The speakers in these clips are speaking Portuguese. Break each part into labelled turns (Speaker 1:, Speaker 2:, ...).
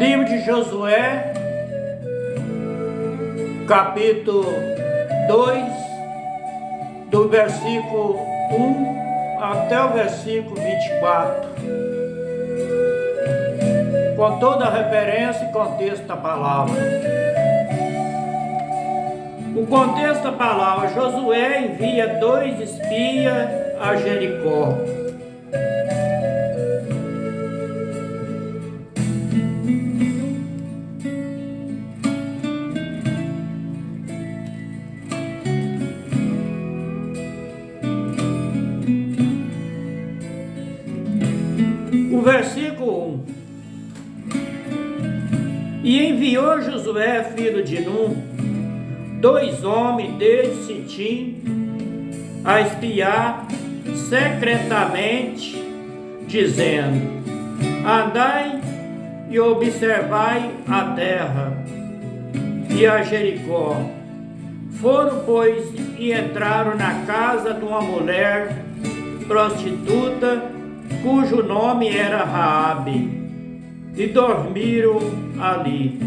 Speaker 1: Livro de Josué, capítulo 2, do versículo 1 até o versículo 24, com toda a referência e contexto da palavra. O contexto da palavra: Josué envia 2 espias a Jericó. O versículo 1: E enviou Josué, filho de Num, 2 homens de Sitim, a espiar secretamente, dizendo: Andai e observai a terra e a Jericó. Foram, pois, e entraram na casa de uma mulher prostituta, cujo nome era Raabe, e dormiram ali.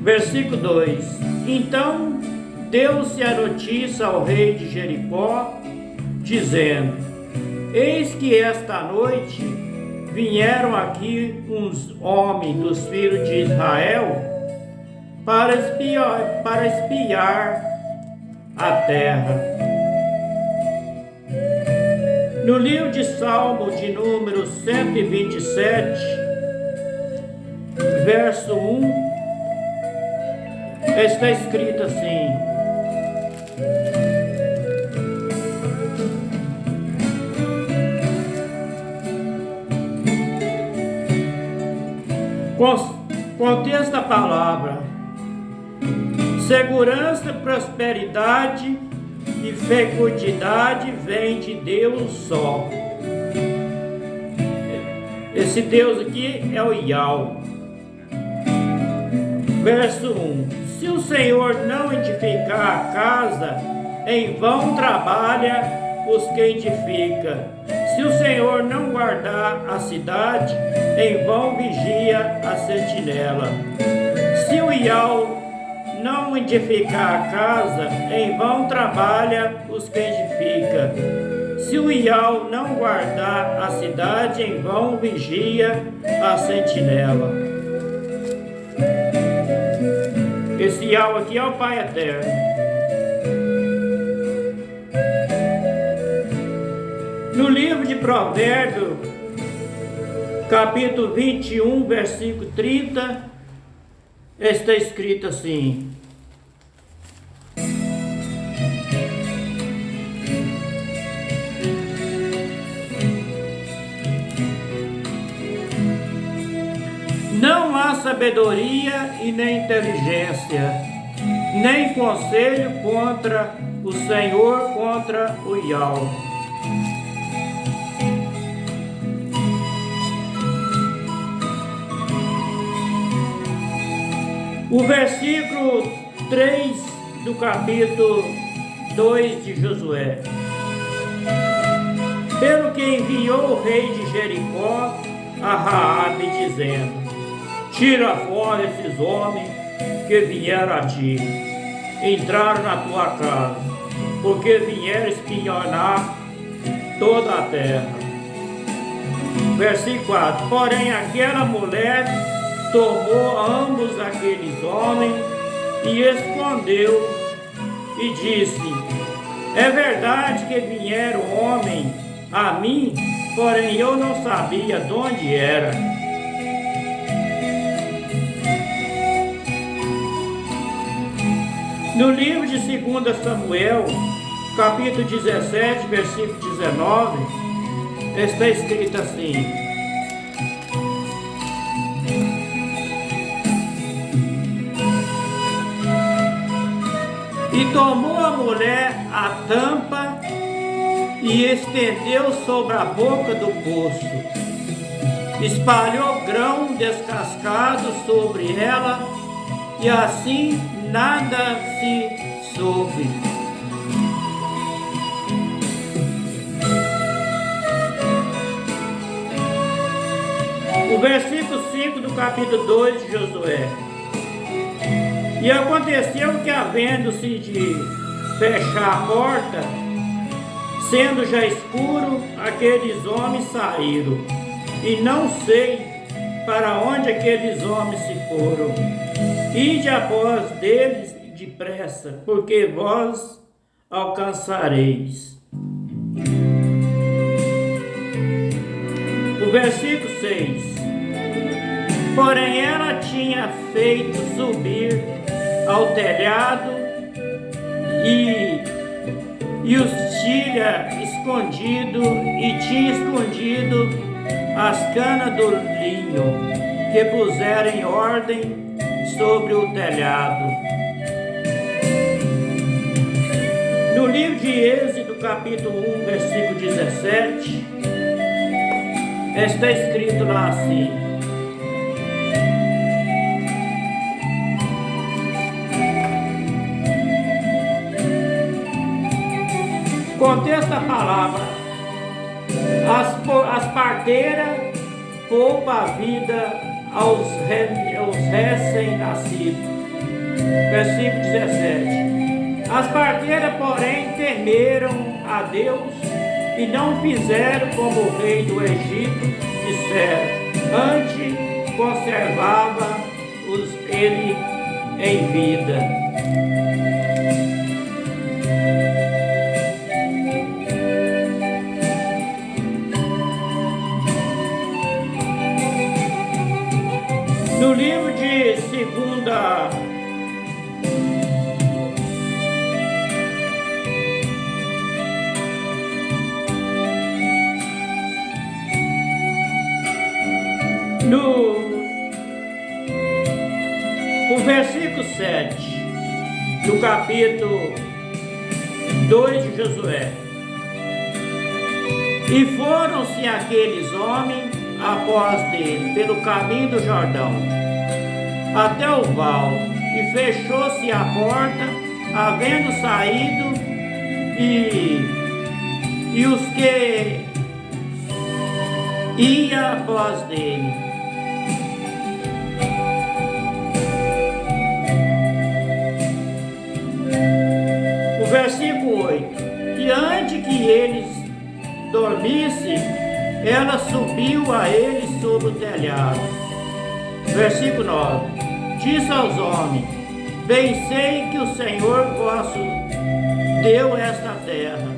Speaker 1: Versículo 2: Então deu-se a notícia ao rei de Jericó, dizendo: Eis que esta noite vieram aqui uns homens dos filhos de Israel para espiar a terra. No livro de Salmo de número 127, verso 1, está escrito assim: contexto da palavra: segurança, prosperidade e fecundidade vem de Deus só. Esse Deus aqui é o Yahweh. Verso 1: Se o Senhor não edificar a casa, em vão trabalha os que edificam. Se o Senhor não guardar a cidade, em vão vigia a sentinela. Se o Yahweh não edificar a casa, em vão trabalha os que edificam. Se o Yahweh não guardar a cidade, em vão vigia a sentinela. Esse Yahweh aqui é o Pai Eterno. No livro de Provérbios, capítulo 21, versículo 30, está escrito assim: Não há sabedoria e nem inteligência, nem conselho contra o Senhor, contra o Yahweh. O versículo 3 do capítulo 2 de Josué: Pelo que enviou o rei de Jericó a Raabe, dizendo: Tira fora esses homens que vieram a ti, entraram na tua casa, porque vieram espionar toda a terra. Versículo 4: Porém aquela mulher tomou ambos aqueles homens e escondeu, e disse: É verdade que vieram homens a mim, porém eu não sabia de onde era. No livro de 2 Samuel, capítulo 17, versículo 19, está escrito assim: E tomou a mulher a tampa e estendeu sobre a boca do poço, espalhou grão descascado sobre ela, e assim nada se soube. O versículo 5 do capítulo 2 de Josué. E aconteceu que, havendo-se de fechar a porta, sendo já escuro, aqueles homens saíram. E não sei para onde aqueles homens se foram. Ide após deles depressa, porque vós alcançareis. O versículo 6. Porém ela tinha feito subir ao telhado e os tinha escondido, e tinha escondido as canas do linho que puseram em ordem sobre o telhado. No livro de Êxodo, capítulo 1, versículo 17, está escrito lá assim: contesta a palavra, as parteiras poupam a vida aos recém-nascidos. Versículo 17. As parteiras, porém, temeram a Deus e não fizeram como o rei do Egito disseram, antes conservava ele em vida. No livro de segunda o versículo 7 do capítulo 2 de Josué. E foram-se aqueles homens após dele, pelo caminho do Jordão, até o val, e fechou-se a porta, havendo saído, e os que iam após dele. O versículo 8. E antes que eles dormissem, ela subiu a eles sobre o telhado. Versículo 9. Disse aos homens: bem sei que o Senhor vosso deu esta terra,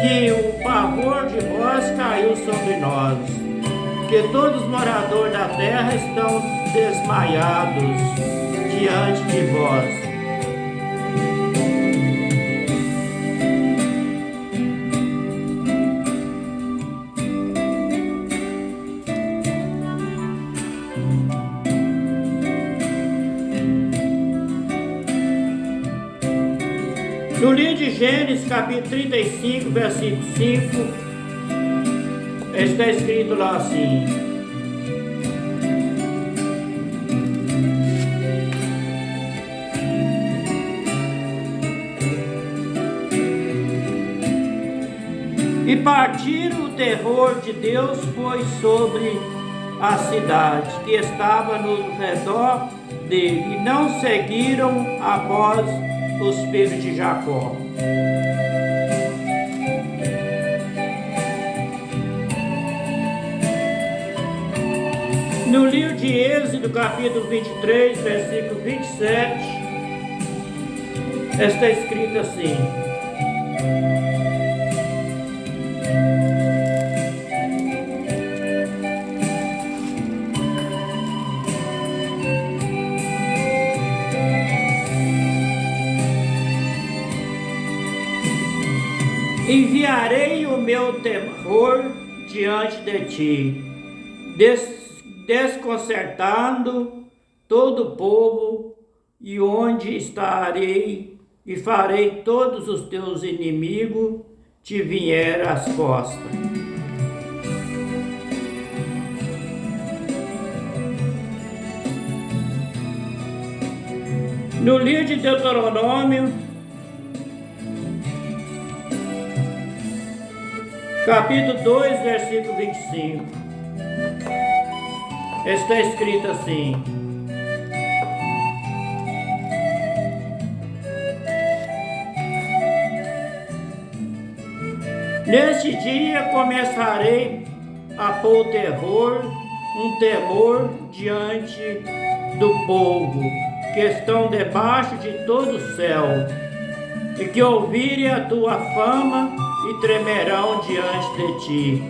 Speaker 1: que o pavor de vós caiu sobre nós, que todos os moradores da terra estão desmaiados diante de vós. No livro de Gênesis, capítulo 35, versículo 5, está escrito lá assim: e partiram, o terror de Deus foi sobre a cidade que estava no redor dele, e não seguiram após os filhos de Jacó. No livro de Êxodo, capítulo 23, versículo 27, está escrito assim: enviarei o meu terror diante de ti, desconcertando todo o povo, e onde estarei, e farei todos os teus inimigos te vier às costas. No livro de Deuteronômio, capítulo 2, versículo 25. Está escrito assim: neste dia começarei a pôr terror, um temor diante do povo que estão debaixo de todo o céu, e que ouvirem a tua fama e tremerão diante de ti,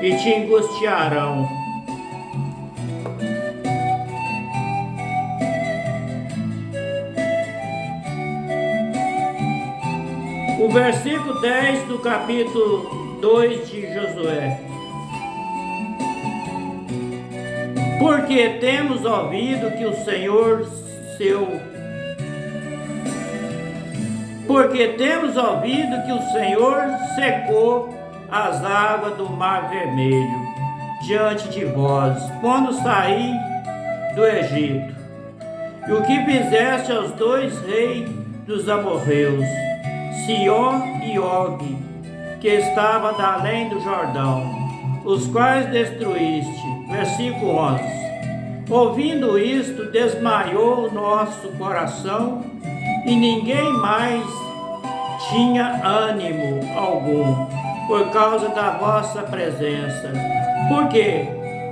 Speaker 1: e te angustiarão. O versículo 10 do capítulo 2 de Josué. Porque temos ouvido que o Senhor secou as águas do Mar Vermelho diante de vós, quando saí do Egito. E o que fizeste aos dois reis dos amorreus, Sihon e Og, que estava da além do Jordão, os quais destruíste. Versículo 11. Ouvindo isto, desmaiou o nosso coração, e ninguém mais tinha ânimo algum, por causa da vossa presença. Porque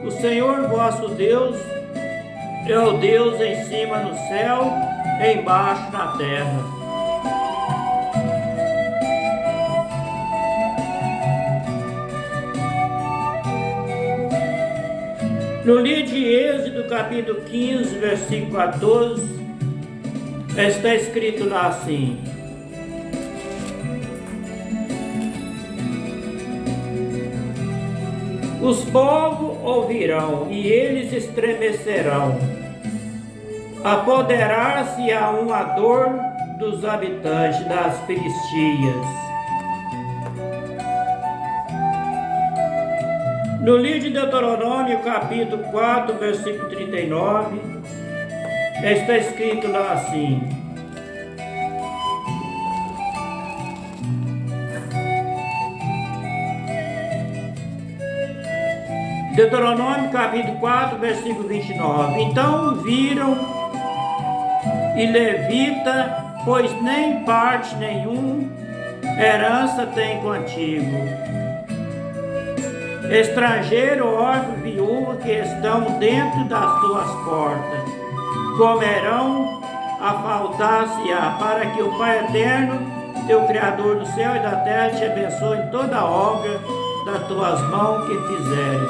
Speaker 1: o Senhor vosso Deus é o Deus em cima no céu, embaixo na terra. No livro de Êxodo, capítulo 15, versículo 14, está escrito lá assim: os povos ouvirão e eles estremecerão, apoderar-se-á uma dor dos habitantes das Filistias. No livro de Deuteronômio, capítulo 4, versículo 39, está escrito lá assim: Deuteronômio, capítulo 4, versículo 29. Então viram e levita, pois nem parte nenhum herança tem contigo. Estrangeiro, órfão, viúva que estão dentro das tuas portas, comerão a faltar-se-á, para que o Pai Eterno, teu Criador do céu e da terra, te abençoe em toda a obra das tuas mãos que fizeres.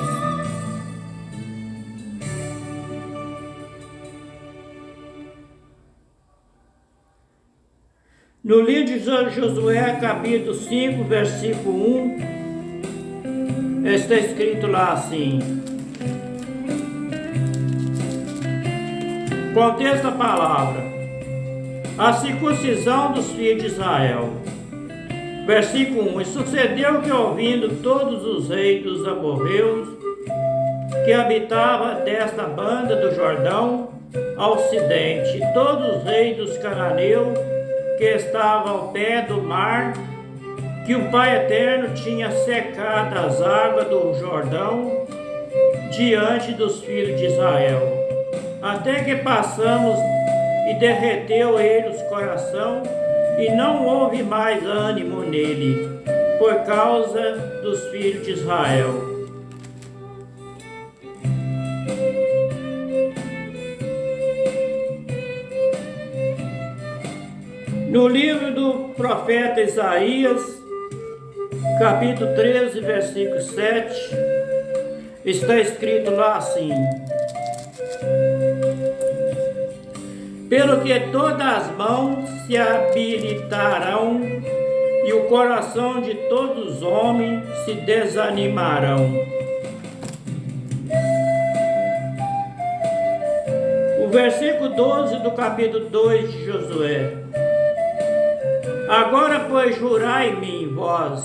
Speaker 1: No livro de Josué, capítulo 5, versículo 1, está escrito lá assim: contexto a palavra: a circuncisão dos filhos de Israel. Versículo 1: e sucedeu que, ouvindo todos os reis dos amorreus que habitavam desta banda do Jordão ao ocidente, todos os reis dos cananeus que estavam ao pé do mar, que o Pai Eterno tinha secado as águas do Jordão diante dos filhos de Israel, até que passamos, e derreteu eles o coração, e não houve mais ânimo nele, por causa dos filhos de Israel. No livro do profeta Isaías, capítulo 13, versículo 7, está escrito lá assim: pelo que todas as mãos se habilitarão e o coração de todos os homens se desanimarão. O versículo 12 do capítulo 2 de Josué: agora, pois, jurai em mim, vós,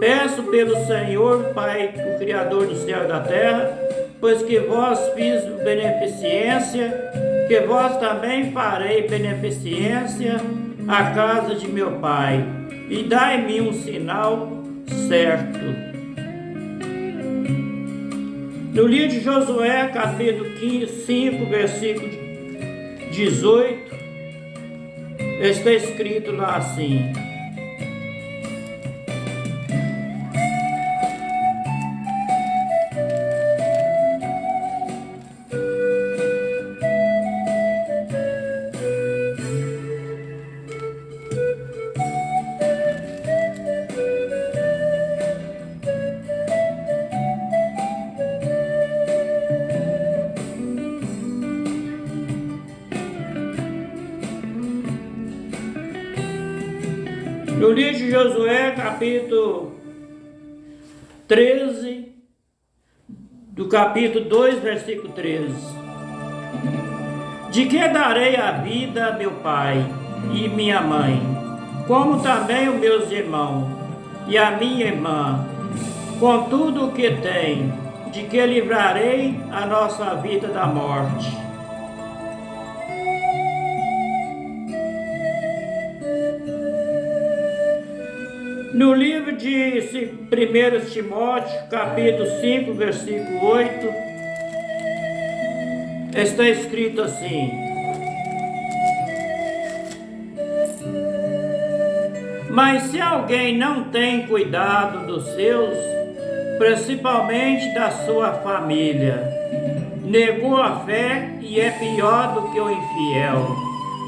Speaker 1: peço pelo Senhor, Pai, o Criador do céu e da terra, pois que vós fiz beneficência, que vós também farei beneficência à casa de meu Pai, e dai-me um sinal certo. No livro de Josué, capítulo 5, versículo 18, está escrito lá assim: no livro de Josué, capítulo 13, do capítulo 2, versículo 13. De que darei a vida a meu pai e minha mãe, como também os meus irmãos e a minha irmã, com tudo o que tem, de que livrarei a nossa vida da morte? No livro de 1 Timóteo, capítulo 5, versículo 8, está escrito assim: mas se alguém não tem cuidado dos seus, principalmente da sua família, negou a fé e é pior do que o infiel.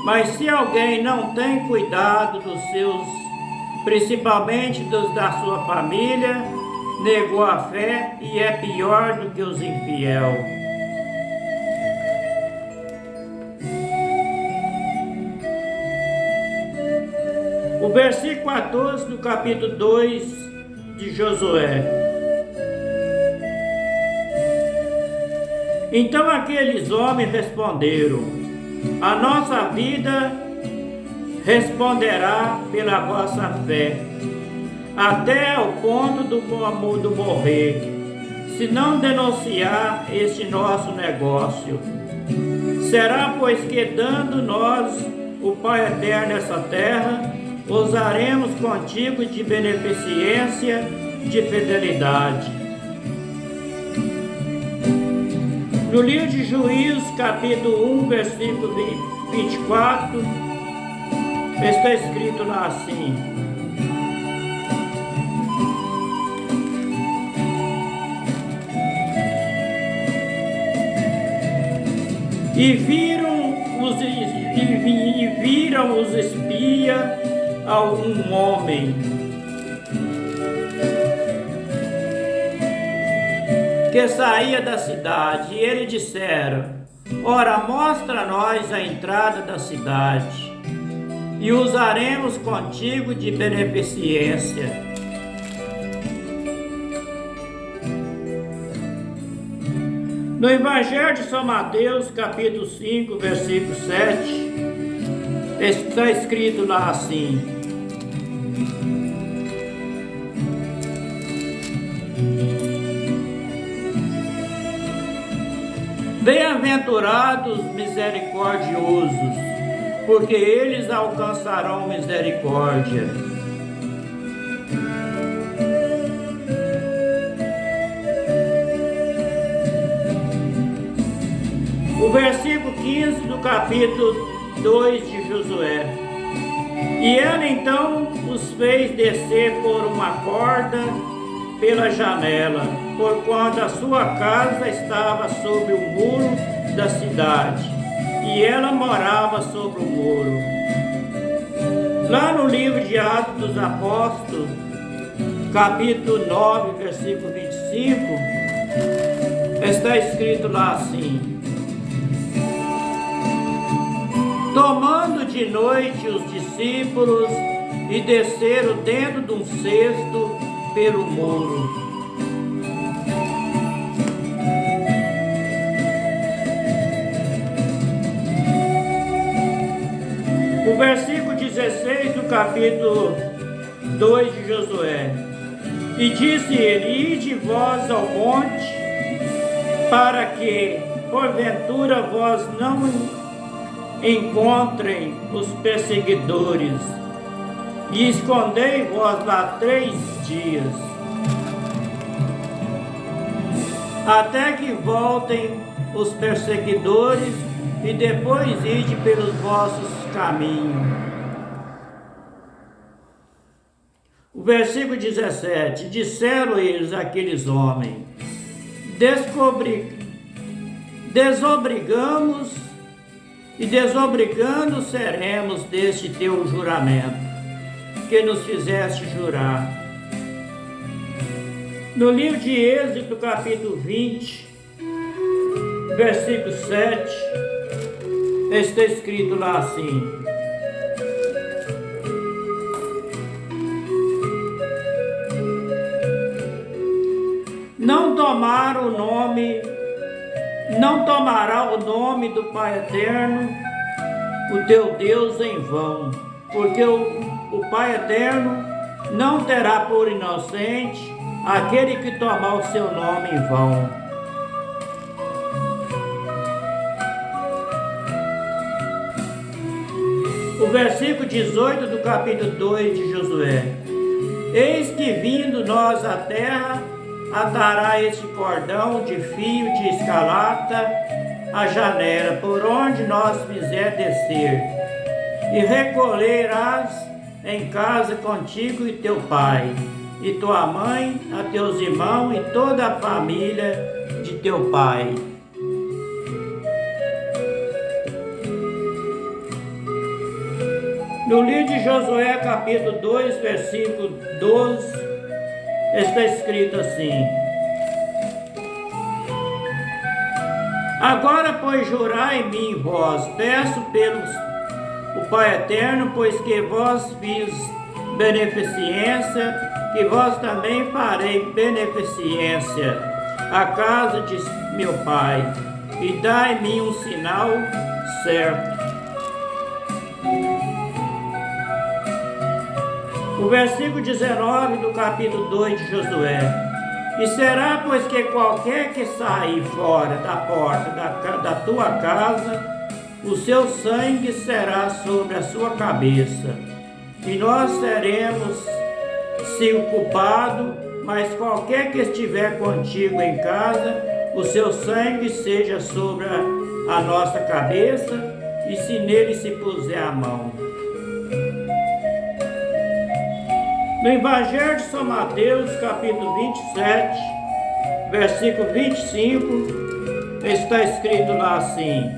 Speaker 1: Mas se alguém não tem cuidado dos seus, principalmente dos da sua família, negou a fé e é pior do que os infiel. O versículo 14 do capítulo 2 de Josué. Então aqueles homens responderam: a nossa vida responderá pela vossa fé, até o ponto do morrer, se não denunciar este nosso negócio. Será, pois, que dando nós o Pai eterno nessa terra, usaremos contigo de beneficência, de fidelidade. No livro de Juízes, capítulo 1, versículo 24, está escrito lá assim: e viram os espias a um homem que saía da cidade, e eles disseram: ora, mostra a nós a entrada da cidade, e usaremos contigo de beneficência. No Evangelho de São Mateus, capítulo 5, versículo 7, está escrito lá assim: bem-aventurados misericordiosos, porque eles alcançarão misericórdia. O versículo 15 do capítulo 2 de Josué. E ela então os fez descer por uma corda pela janela, porquanto a sua casa estava sobre o muro da cidade, e ela morava sobre o muro. Lá no livro de Atos dos Apóstolos, capítulo 9, versículo 25, está escrito lá assim: tomando de noite os discípulos e desceram dentro de um cesto pelo muro. O versículo 16 do capítulo 2 de Josué. E disse ele: ide vós ao monte, para que, porventura, vós não encontrem os perseguidores, e escondei vós lá 3 dias. até que voltem os perseguidores e depois ide pelos vossos caminhos. O versículo 17: disseram eles aqueles homens: desobrigamos e desobrigando seremos deste teu juramento, que nos fizeste jurar. No livro de Êxodo, capítulo 20, versículo 7, está escrito lá assim: não tomará o nome do Pai Eterno, o teu Deus, em vão, porque o Pai Eterno não terá por inocente aquele que tomar o seu nome em vão. O versículo 18 do capítulo 2 de Josué: eis que vindo nós à terra, atará este cordão de fio de escarlata à janela, por onde nós fizer descer, e recolherás em casa contigo e teu pai, e tua mãe, a teus irmãos e toda a família de teu pai. No livro de Josué, capítulo 2, versículo 12, está escrito assim: agora, pois, jurai em mim, vós, peço pelos o Pai Eterno, pois que vós fiz beneficência, que vós também farei beneficência à casa de meu Pai, e dai-me um sinal certo. O versículo 19 do capítulo 2 de Josué: e será, pois, que qualquer que sair fora da porta da tua casa, o seu sangue será sobre a sua cabeça, e nós seremos sim culpados, mas qualquer que estiver contigo em casa, o seu sangue seja sobre a nossa cabeça, e se nele se puser a mão. No Evangelho de São Mateus, capítulo 27, versículo 25, está escrito lá assim: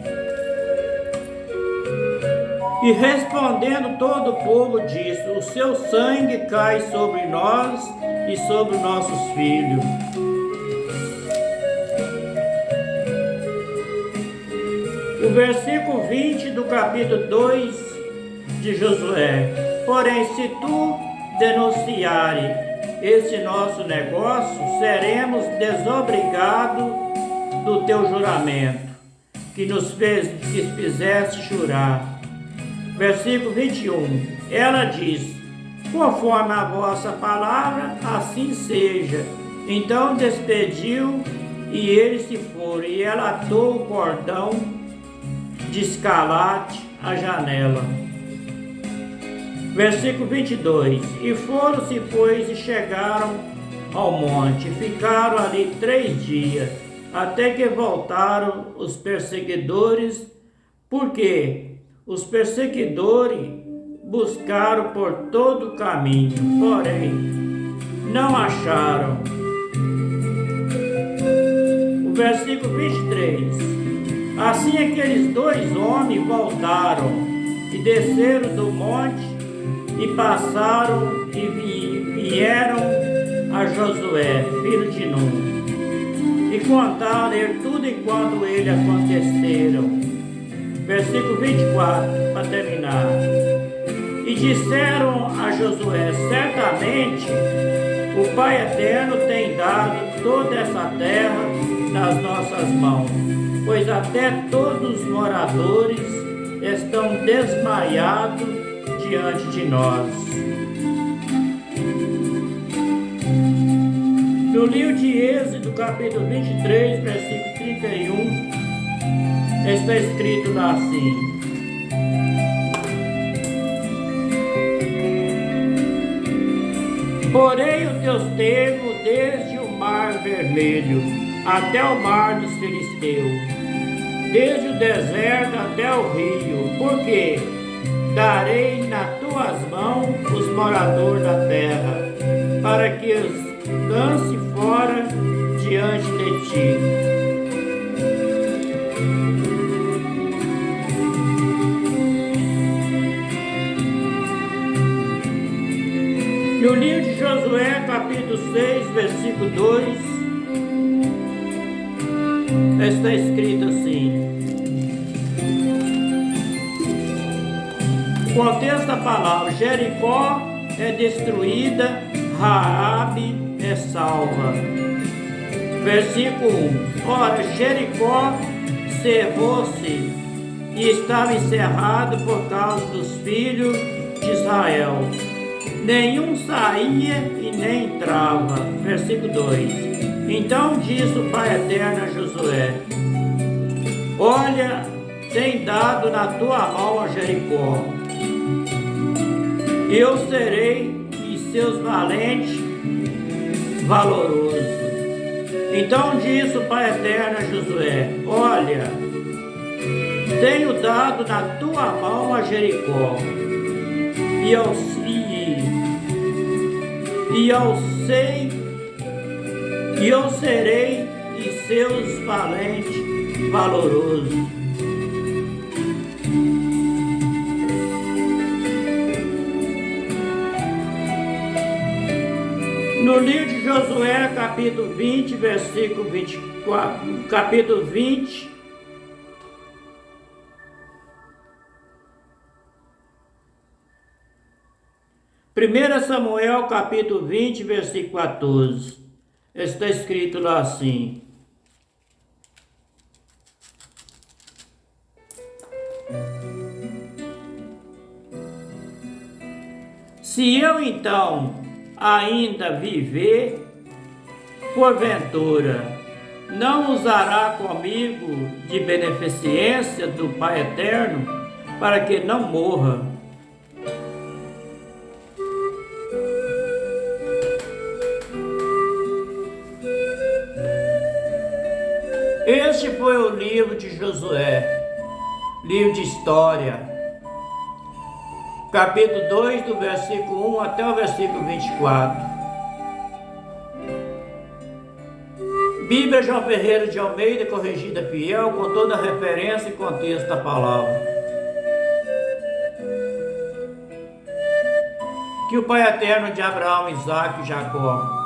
Speaker 1: e respondendo todo o povo disse: o seu sangue cai sobre nós e sobre nossos filhos. O versículo 20 do capítulo 2 de Josué: porém, se tu denunciare esse nosso negócio, seremos desobrigados do teu juramento, que fizeste jurar. Versículo 21, ela diz: conforme a vossa palavra, assim seja. Então despediu, e eles se foram, e ela atou o cordão de escarlate à janela. Versículo 22, e foram-se, pois, e chegaram ao monte, ficaram ali 3 dias, até que voltaram os perseguidores, porque os perseguidores buscaram por todo o caminho, porém não acharam. O versículo 23, assim aqueles 2 homens voltaram e desceram do monte, e passaram e vieram a Josué, filho de Nun, e contaram ele tudo enquanto ele aconteceram. Versículo 24, para terminar. E disseram a Josué: certamente o Pai Eterno tem dado toda essa terra nas nossas mãos, pois até todos os moradores estão desmaiados diante de nós. No livro de Êxodo, capítulo 23, versículo 31, está escrito lá assim: porém os teus termos desde o mar vermelho até o mar dos filisteus, desde o deserto até o rio, porque darei nas tuas mãos os moradores da terra, para que os lance fora diante de ti. No livro de Josué, capítulo 6, versículo 2, está escrito assim. O contexto da palavra: Jericó é destruída, Raabe é salva. Versículo 1. Ora, Jericó cerrou-se e estava encerrado por causa dos filhos de Israel. Nenhum saía e nem entrava. Versículo 2. Então disse o Pai Eterno a Josué: olha, tem dado na tua mão a Jericó, eu serei e seus valentes valoroso. Então disse o Pai Eterno a Josué: olha, tenho dado na tua mão a Jericó, e eu serei e seus valentes valorosos. No livro de Josué, capítulo 20, versículo 24, capítulo 20, Primeira Samuel, capítulo 20, versículo 14, está escrito lá assim: se eu então ainda viver, porventura, não usará comigo de beneficência do Pai Eterno, para que não morra. Este foi o livro de Josué, livro de história, capítulo 2, do versículo 1 até o versículo 24. Bíblia João Ferreira de Almeida, corrigida fiel, com toda a referência e contexto da palavra. Que o Pai Eterno de Abraão, Isaque e Jacó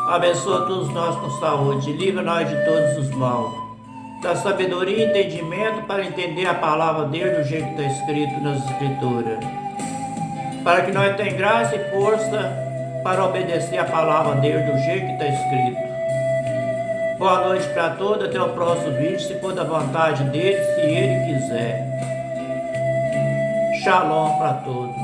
Speaker 1: abençoa todos nós com saúde, livra nós de todos os maus, dá sabedoria e entendimento para entender a palavra dele do jeito que está escrito nas Escrituras, para que nós tenhamos graça e força para obedecer a palavra dele do jeito que está escrito. Boa noite para todos, até o próximo vídeo, se for da vontade dele, se ele quiser. Shalom para todos.